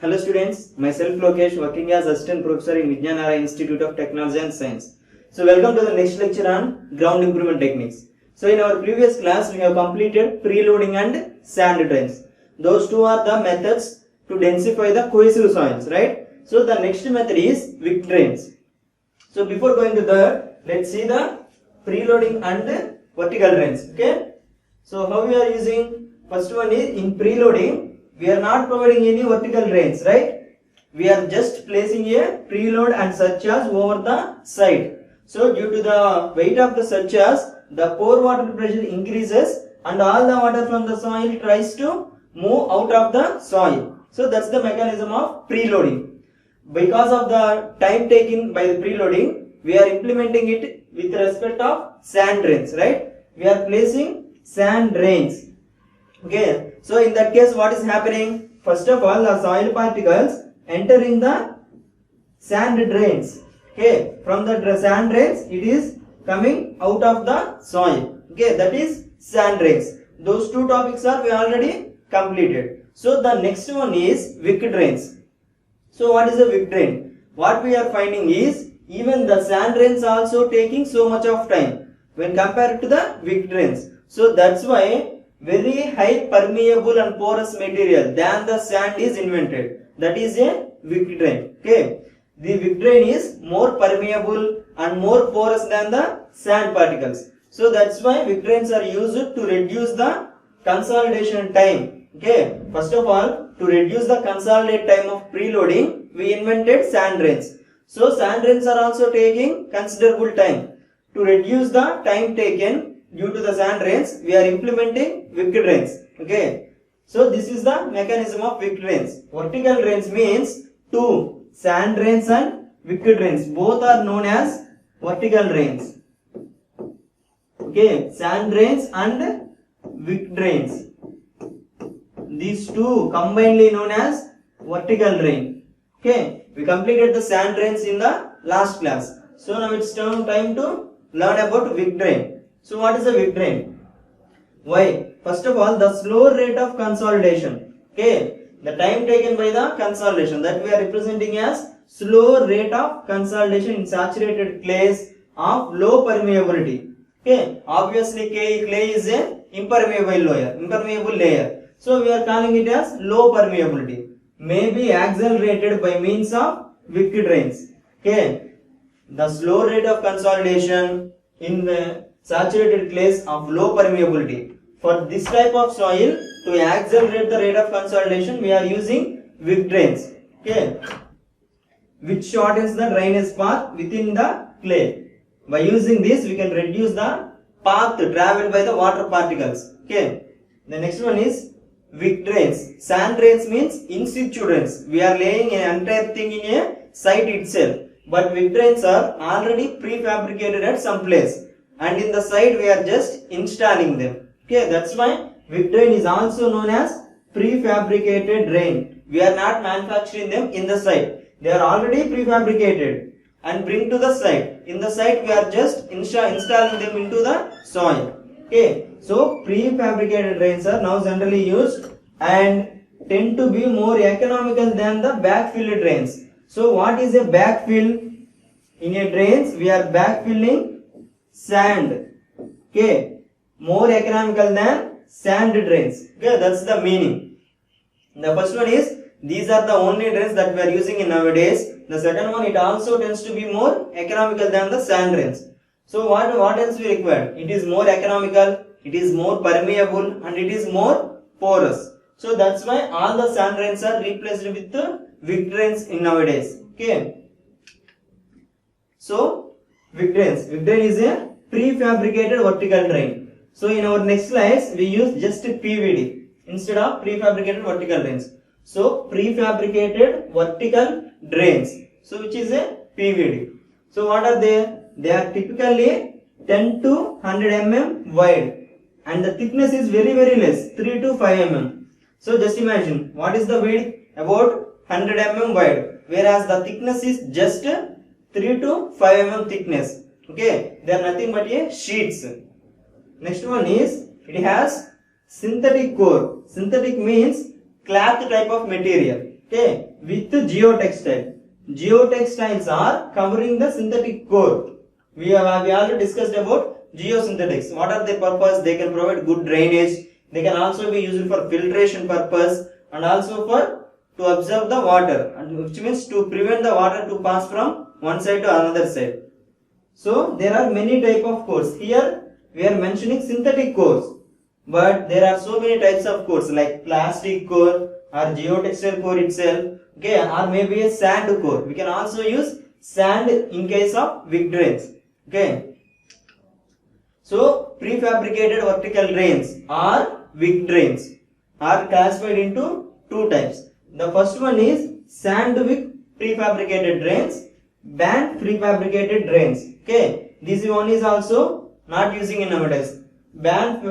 Hello students, myself Lokesh, working as assistant professor in Vijnanara Institute of Technology and Science. So welcome to the next lecture on ground improvement techniques. So in our previous class we have completed preloading and sand drains. Those two are the methods to densify the cohesive soils, right? So the next method is wick drains. So before going to that, let's see the preloading and vertical drains. Okay. So how we are using? First one is in preloading. We are not providing any vertical drains, right? We are just placing a preload and surcharge over the side. So due to the weight of the surcharge, the pore water pressure increases and all the water from the soil tries to move out of the soil. So that's the mechanism of preloading. Because of the time taken by the preloading, we are implementing it with respect of sand drains, right? We are placing sand drains. Okay, so in that case what is happening? First of all, the soil particles entering the sand drains. Okay, from the sand drains it is coming out of the soil. Okay, that is sand drains. Those two topics are we already completed. So the next one is wick drains. So what is a wick drain? What we are finding is even the sand drains also taking so much of time when compared to the wick drains. So that's why very high permeable and porous material than the sand is invented. That is a wick drain. Okay, the wick drain is more permeable and more porous than the sand particles. So that's why wick drains are used to reduce the consolidation time. Okay, first of all, to reduce the consolidate time of preloading, we invented sand drains. So sand drains are also taking considerable time. To reduce the time taken due to the sand drains, we are implementing wick drains. Okay, so this is the mechanism of wick drains. Vertical drains means two, sand drains and wick drains. Both are known as vertical drains. Okay, sand drains and wick drains. These two combinedly known as vertical drain. Okay, we completed the sand drains in the last class. So now it's time to learn about wick drain. So what is a wick drain? Why? First of all, the slow rate of consolidation. Okay, the time taken by the consolidation, that we are representing as slow rate of consolidation in saturated clays of low permeability. Okay, obviously clay is a impermeable layer. So we are calling it as low permeability. May be accelerated by means of wick drains. Okay, the slow rate of consolidation in the saturated clays of low permeability. For this type of soil, to accelerate the rate of consolidation, we are using wick drains. Okay, which shortens the drainage path within the clay. By using this, we can reduce the path traveled by the water particles. Okay, the next one is wick drains. Sand drains means in situ drains. We are laying an entire thing in a site itself. But wick drains are already prefabricated at some place. And in the site we are just installing them. Okay, that's why wick drain is also known as prefabricated drain. We are not manufacturing them in the site. They are already prefabricated and bring to the site. In the site we are just installing them into the soil. Okay, so prefabricated drains are now generally used and tend to be more economical than the backfill drains. So what is a backfill? In a drains we are backfilling sand. Okay, more economical than sand drains. Okay, that's the meaning. The first one is these are the only drains that we are using in nowadays. The second one, it also tends to be more economical than the sand drains. So what else we require? It is more economical, it is more permeable and it is more porous. So that's why all the sand drains are replaced with the wick drains in nowadays. Okay, so wick drains. Wick drain is a prefabricated vertical drain. So in our next slides we use just PVD instead of prefabricated vertical drains. So prefabricated vertical drains. So which is a PVD. So what are they? They are typically 10 to 100 mm wide and the thickness is very less, 3 to 5 mm. So just imagine what is the width? About 100 mm wide, whereas the thickness is just 3 to 5 mm thickness. Okay, they are nothing but a sheets. Next one is it has synthetic core. Synthetic means cloth type of material. okay, with geotextile. Geotextiles are covering the synthetic core. We already discussed about geosynthetics. What are their purpose? They can provide good drainage. They can also be used for filtration purpose and also for to absorb the water, which means to prevent the water to pass from one side to another side. So there are many type of cores. Here we are mentioning synthetic cores, but there are so many types of cores like plastic core or geotextile core itself, okay, or maybe a sand core. We can also use sand in case of weak drains, okay. So prefabricated vertical drains or weak drains are classified into two types. The first one is sand wick prefabricated drains, band prefabricated drains. Okay, this one is also not using in nowadays. Band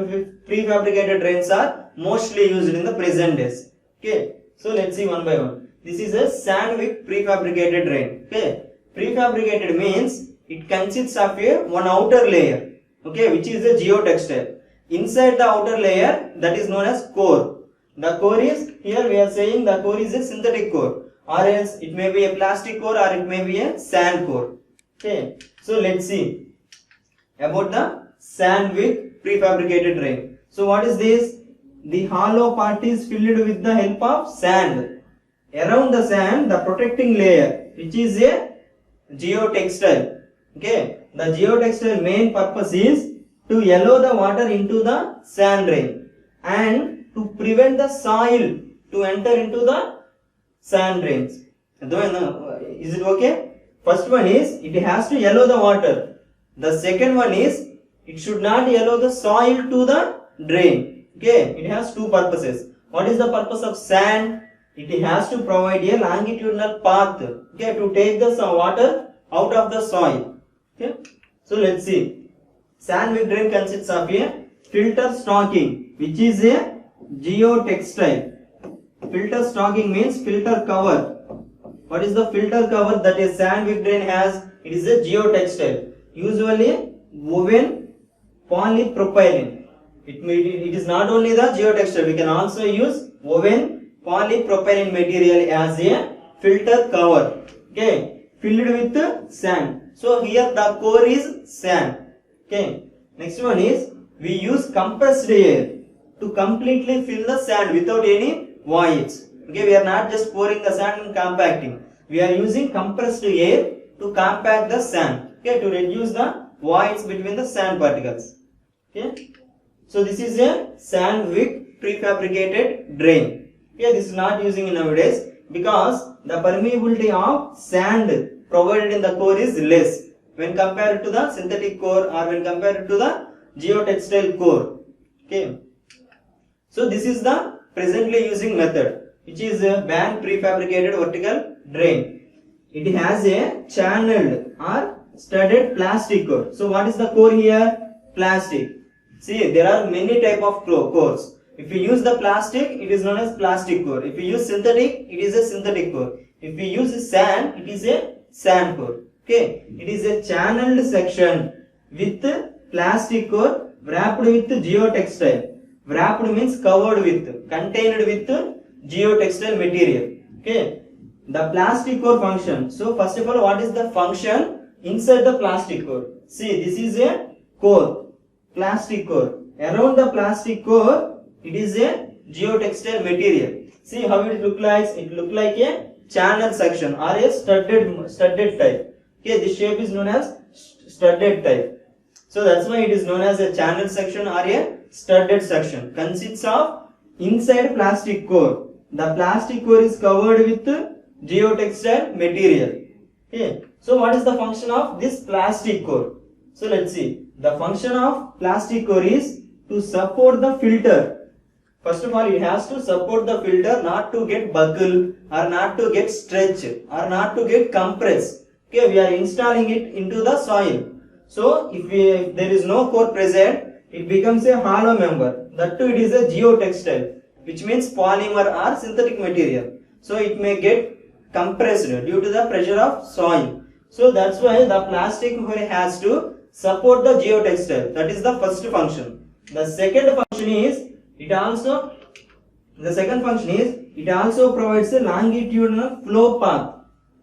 prefabricated drains are mostly used in the present days. Okay, so let's see one by one. This is a sand wick prefabricated drain. Okay, prefabricated means it consists of one outer layer. Okay, which is a geotextile. Inside the outer layer, that is known as core. The core is, here we are saying the core is a synthetic core, or else it may be a plastic core or it may be a sand core. Okay, so let's see about the sand wick prefabricated drain. So what is this? The hollow part is filled with the help of sand. Around the sand, the protecting layer, which is a geotextile. Okay, the geotextile main purpose is to allow the water into the sand drain and to prevent the soil to enter into the sand drains. Is it okay? First one is it has to allow the water. The second one is it should not allow the soil to the drain. Okay, it has two purposes. What is the purpose of sand? It has to provide a longitudinal path, okay, to take the water out of the soil. Okay, so let's see. Sand wick drain consists of a filter stocking, which is a geotextile. Filter stocking means filter cover. What is the filter cover that a sand wick drain has? It is a geotextile, usually woven polypropylene. It is not only the geotextile, we can also use woven polypropylene material as a filter cover, okay, filled with sand. So here the core is sand. Okay, next one is we use compressed air to completely fill the sand without any voids. Okay, we are not just pouring the sand and compacting. We are using compressed air to compact the sand, okay, to reduce the voids between the sand particles. Okay, so this is a sand wick prefabricated drain. Okay, this is not using in nowadays because the permeability of sand provided in the core is less when compared to the synthetic core or when compared to the geotextile core. Okay, so this is the presently using method, which is a band prefabricated vertical drain. It has a channeled or studded plastic core. So what is the core here? Plastic. See, there are many type of cores. If you use the plastic, it is known as plastic core. If you use synthetic, it is a synthetic core. If you use sand, it is a sand core. Okay, it is a channeled section with plastic core wrapped with geotextile. Wrapped means covered with, contained with geotextile material. Okay, the plastic core function. So first of all, what is the function inside the plastic core? See, this is a core, plastic core. Around the plastic core, it is a geotextile material. See how it look like? It look like a channel section or a studded type. Okay, this shape is known as studded type. So that's why it is known as a channel section or a studded section. Consists of inside plastic core. The plastic core is covered with geotextile material. Okay, so what is the function of this plastic core? So let's see. The function of plastic core is to support the filter. First of all, it has to support the filter not to get buckle or not to get stretch or not to get compressed. Okay, we are installing it into the soil. So if there is no core present, it becomes a hollow member. That too, it is a geotextile, which means polymer or synthetic material. So it may get compressed due to the pressure of soil. So that's why the plastic core has to support the geotextile. That is the first function. The second function is it also The second function is it also provides a longitudinal flow path.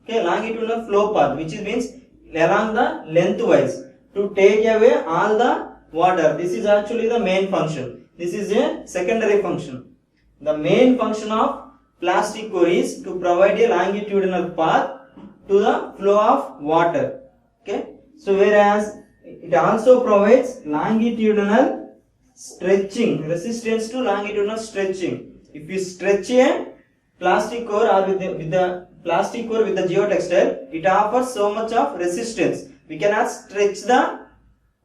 Okay, longitudinal flow path, which means along the lengthwise to take away all the water. This is actually the main function. This is a secondary function. The main function of plastic core is to provide a longitudinal path to the flow of water. Okay, so whereas it also provides longitudinal stretching, resistance to longitudinal stretching. If you stretch a plastic core or with the plastic core with the geotextile, it offers so much of resistance. We cannot stretch the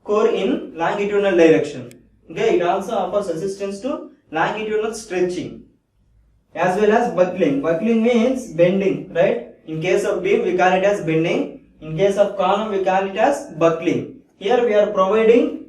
core in longitudinal direction. Okay, it also offers resistance to longitudinal stretching, as well as buckling. Buckling means bending, right? In case of beam, we call it as bending. In case of column, we call it as buckling. Here we are providing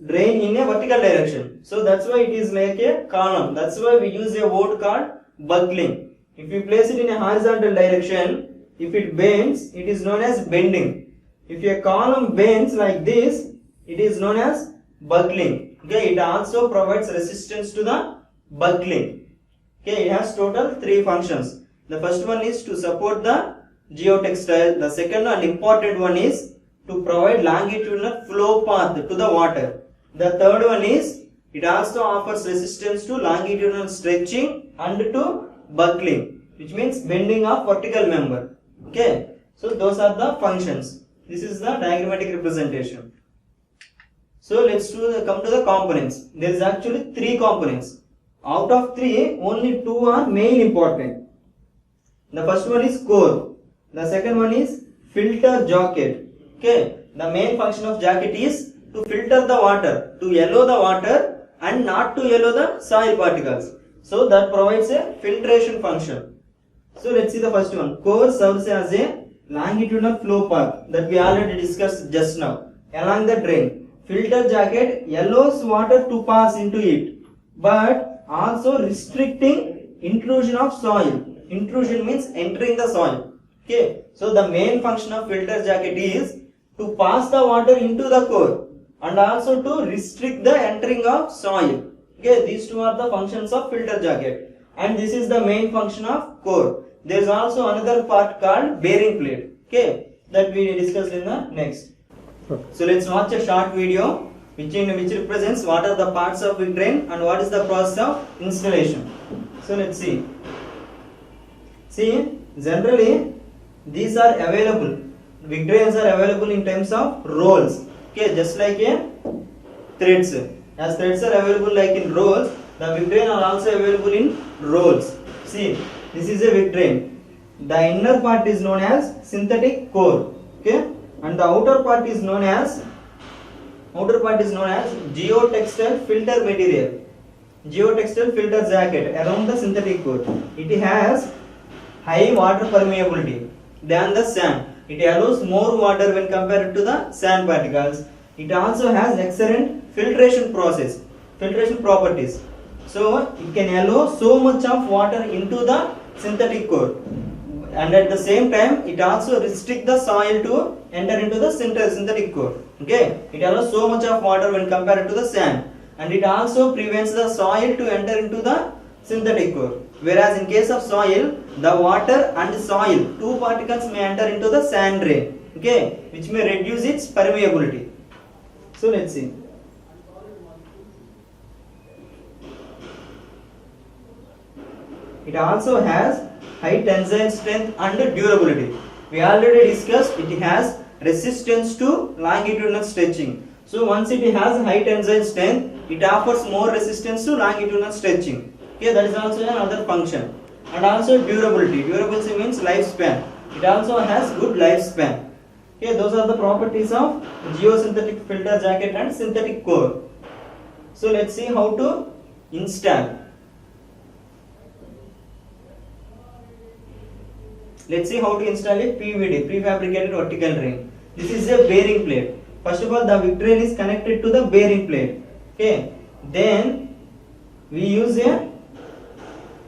drain in a vertical direction. So that's why it is like a column. That's why we use a word called buckling. If you place it in a horizontal direction, if it bends, it is known as bending. If a column bends like this, it is known as buckling. Okay, it also provides resistance to the buckling. Okay, it has total 3 functions. The first one is to support the geotextile. The second and important one is to provide longitudinal flow path to the water. The third one is it also offers resistance to longitudinal stretching and to buckling, which means bending of vertical member. Okay, so those are the functions. This is the diagrammatic representation. So let's come to the components. There is actually 3 components. Out of 3, only 2 are main important. The first one is core. The second one is filter jacket. Okay, the main function of jacket is to filter the water, to yellow the water and not to yellow the soil particles. So that provides a filtration function. So let's see the first one. Core serves as a longitudinal flow path that we already discussed just now along the drain. Filter jacket yellows water to pass into it, but also restricting intrusion of soil. Intrusion means entering the soil. Okay, so the main function of filter jacket is to pass the water into the core and also to restrict the entering of soil. Okay, these 2 are the functions of filter jacket, and this is the main function of core. There is also another part called bearing plate. Okay, that we discussed in the next. So let's watch a short video which represents what are the parts of wick drain and what is the process of installation. So let's see. See, generally these are available. Wick drains are available in terms of rolls. Okay, just like a threads. As threads are available like in rolls, the wick drain are also available in rolls. See, this is a wick drain. The inner part is known as synthetic core. Okay, and the outer part is known as geotextile filter material. Geotextile filter jacket around the synthetic core. It has high water permeability than the sand. It allows more water when compared to the sand particles. It also has excellent filtration properties. So it can allow so much of water into the synthetic core, and at the same time it also restricts the soil to enter into the synthetic core. Okay, it allows so much of water when compared to the sand, and it also prevents the soil to enter into the synthetic core. Whereas in case of soil, the water and soil, 2 particles may enter into the sand drain. Okay, which may reduce its permeability. So let's see. It also has high tensile strength and durability. We already discussed it has resistance to longitudinal stretching. So once it has high tensile strength, it offers more resistance to longitudinal stretching. Okay, that is also another function. And also durability. Durability means lifespan. It also has good lifespan. Okay, those are the properties of geosynthetic filter jacket and synthetic core. So let's see how to install. Let's see how to install a PVD, prefabricated vertical drain. This is a bearing plate. First of all, the wick drain is connected to the bearing plate. Okay, then we use a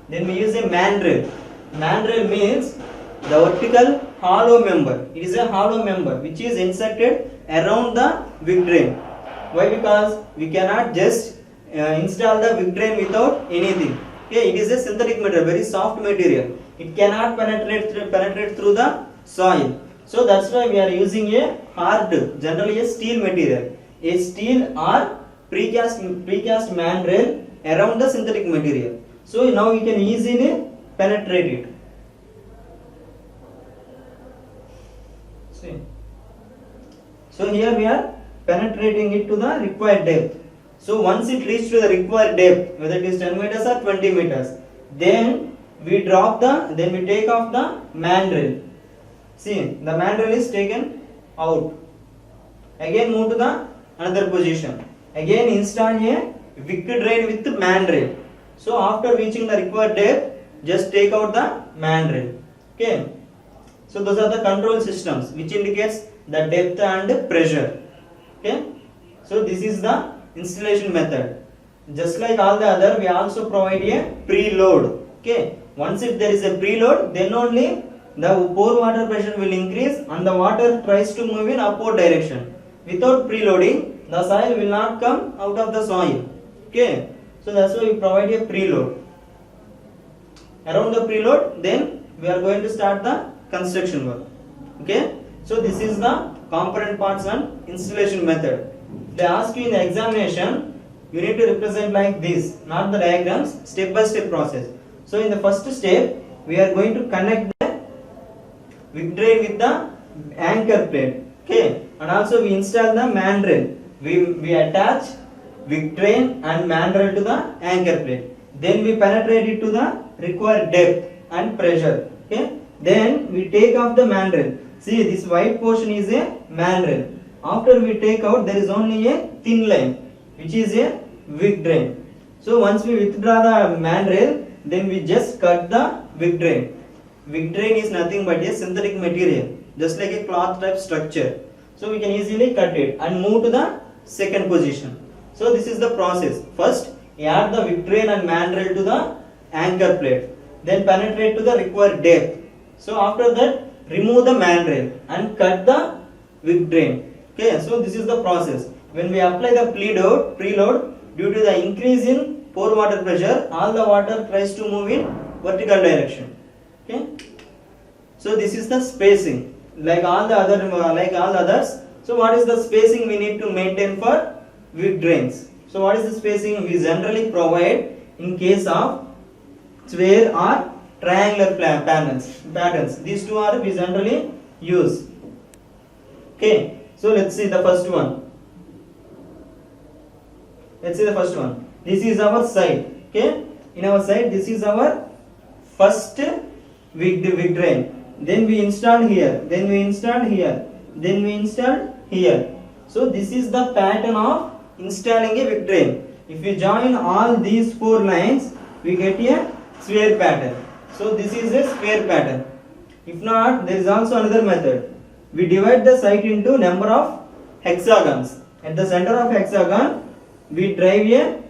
mandrel. Mandrel means the vertical hollow member. It is a hollow member which is inserted around the wick drain. Why? Because we cannot just install the wick drain without anything. Okay, it is a synthetic material, very soft material. It cannot penetrate through the soil. So that's why we are using a hard, generally a steel material, a steel or precast mandrel around the synthetic material. So now we can easily penetrate it. See. So here we are penetrating it to the required depth. So once it reaches to the required depth, whether it is 10 meters or 20 meters, then we take off the mandrel. See, the mandrel is taken out. Again move to the another position. Again install a wick drain with mandrel. So after reaching the required depth, just take out the mandrel. Okay. So those are the control systems which indicates the depth and pressure. Okay. So this is the installation method. Just like all the other, we also provide a preload. Okay. Once if there is a preload, then only the pore water pressure will increase and the water tries to move in upward direction. Without preloading, the soil will not come out of the soil. Okay. So that's why we provide a preload. Around the preload, then we are going to start the construction work. Okay. So this is the component parts and installation method. They ask you in the examination, you need to represent like this, not the diagrams, step by step process. So in the first step, we are going to connect the wick drain with the anchor plate. Okay, and also we install the mandrel. We attach wick drain and mandrel to the anchor plate. Then we penetrate it to the required depth and pressure. Okay, then we take off the mandrel. See, this white portion is a mandrel. After we take out, there is only a thin line, which is a wick drain. So once we withdraw the mandrel, then we just cut the wick drain. Wick drain is nothing but a synthetic material, just like a cloth type structure. So we can easily cut it and move to the second position. So this is the process. First, add the wick drain and mandrel to the anchor plate. Then penetrate to the required depth. So after that, remove the mandrel and cut the wick drain. Okay, so this is the process. When we apply the preload, due to the increase in pore water pressure, all the water tries to move in vertical direction. Okay, so this is the spacing, like all the others. So what is the spacing we need to maintain for wick drains? So what is the spacing we generally provide in case of square or triangular patterns? These two are we generally use. Okay. So let's see the first one. This is our side. Okay. In our side, this is our first wick drain. Then we install here. Then we install here. Then we install here. So this is the pattern of installing a wick drain. If we join all these four lines, we get a square pattern. So this is a square pattern. If not, there is also another method. We divide the site into number of hexagons. At the center of hexagon, we drive a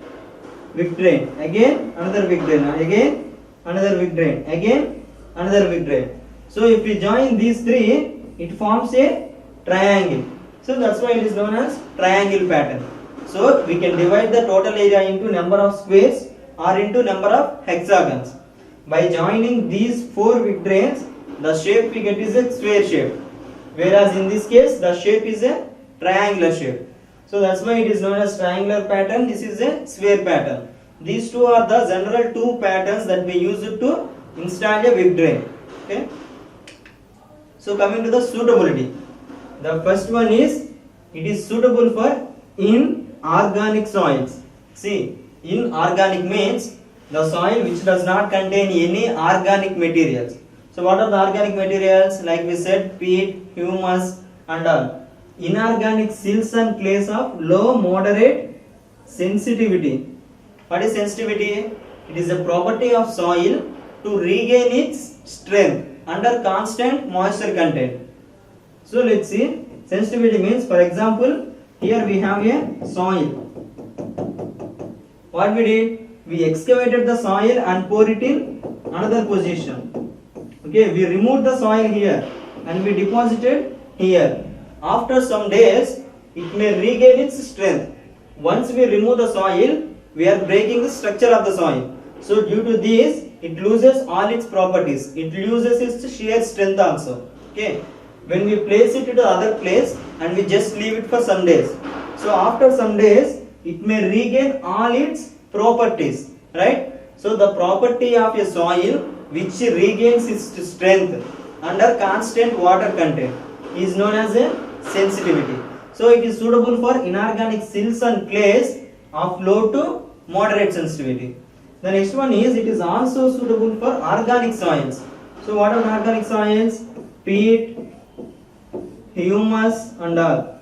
wick drain. Again, another wick drain. Again, another wick drain. Again, another wick drain. So if we join these three, it forms a triangle. So that's why it is known as triangle pattern. So we can divide the total area into number of squares or into number of hexagons. By joining these four wick drains, the shape we get is a square shape. Whereas in this case, the shape is a triangular shape. So that's why it is known as triangular pattern. This is a square pattern. These two are the general two patterns that we use to install a wick drain. Okay. So coming to the suitability. The first one is, it is suitable for inorganic soils. See, inorganic means the soil which does not contain any organic materials. So what are the organic materials? Like we said, peat, humus and all. Inorganic silts and clays of low moderate sensitivity. What is sensitivity? It is a property of soil to regain its strength under constant moisture content. So let's see, sensitivity means, for example, here we have a soil. What we did? We excavated the soil and poured it in another position. Okay, we removed the soil here and we deposited here. After some days, it may regain its strength. Once we remove the soil, we are breaking the structure of the soil. So due to this, it loses all its properties. It loses its shear strength also. Okay, when we place it to the other place and we just leave it for some days, so after some days it may regain all its properties, right? So the property of a soil which regains its strength under constant water content is known as a sensitivity. So it is suitable for inorganic silts and clays of low to moderate sensitivity. The next one is, it is also suitable for organic soils. So what are organic soils? Peat, humus and all.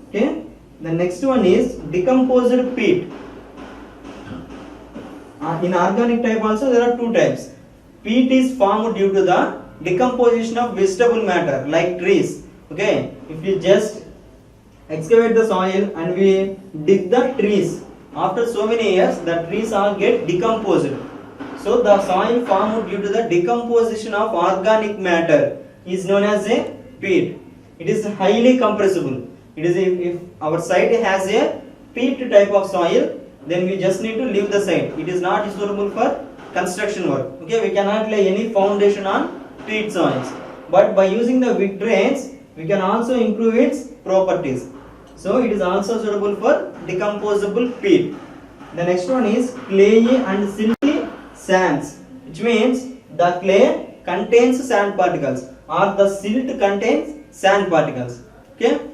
Okay. The next one is decomposed peat. In organic type also there are two types. Peat is formed due to the decomposition of vegetable matter like trees. Okay, if you just excavate the soil and we dig the trees, after so many years the trees all get decomposed. So the soil formed due to the decomposition of organic matter is known as a peat. It is highly compressible. It is if our site has a peat type of soil, then we just need to leave the site. It is not suitable for construction work. Okay, we cannot lay any foundation on peat soils. But by using the wick drains, we can also improve its properties. So it is also suitable for decomposable peat. The next one is clayey and silty sands, which means the clay contains sand particles or the silt contains sand particles. Okay.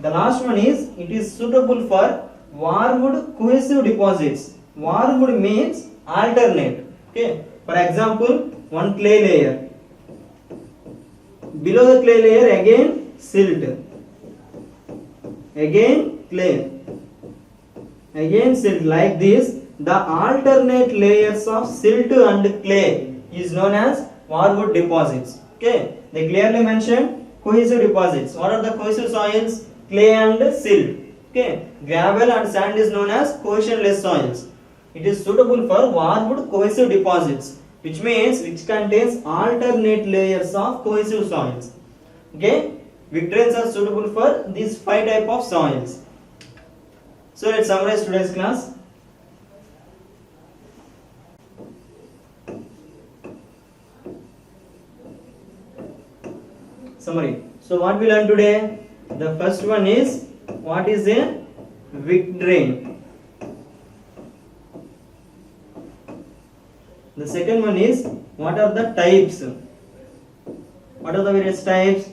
The last one is, it is suitable for warwood cohesive deposits. Warwood means alternate. Okay. For example, one clay layer. Below the clay layer again silt. Again clay. Again silt. Like this, the alternate layers of silt and clay is known as warwood deposits. Okay. They clearly mention cohesive deposits. What are the cohesive soils? Clay and silt. Okay. Gravel and sand is known as cohesionless soils. It is suitable for warwood cohesive deposits, which means which contains alternate layers of cohesive soils. Okay. Wick drains are suitable for these 5 type of soils. So let's summarize today's class. Summary. So what we learned today? The first one is, what is a wick drain? The second one is, what are the types? What are the various types?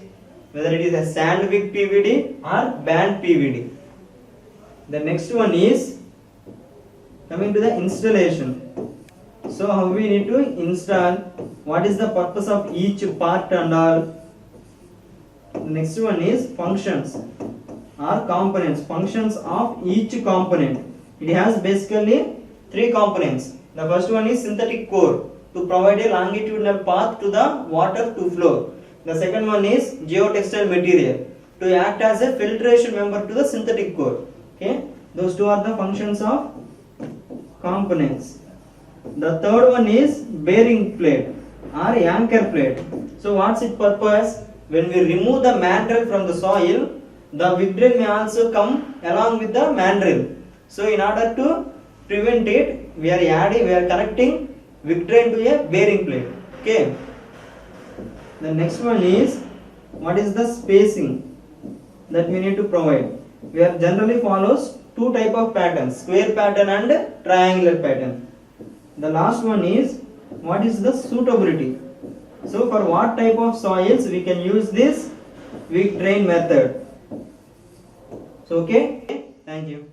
Whether it is a sand wick PVD or band PVD. The next one is coming to the installation. So how we need to install, what is the purpose of each part and all. The next one is functions or components. Functions of each component. It has basically 3 components. The first one is synthetic core, to provide a longitudinal path to the water to flow. The second one is geotextile material, to act as a filtration member to the synthetic core. Okay, those 2 are the functions of components. The third one is bearing plate or anchor plate. So what's its purpose? When we remove the mandrel from the soil, the wick drain may also come along with the mandrel. So in order to prevent it, we are connecting wick drain to a bearing plate. Okay. The next one is, what is the spacing that we need to provide? We are generally follows 2 type of patterns, square pattern and triangular pattern. The last one is, what is the suitability? So for what type of soils we can use this wick drain method? So okay, thank you.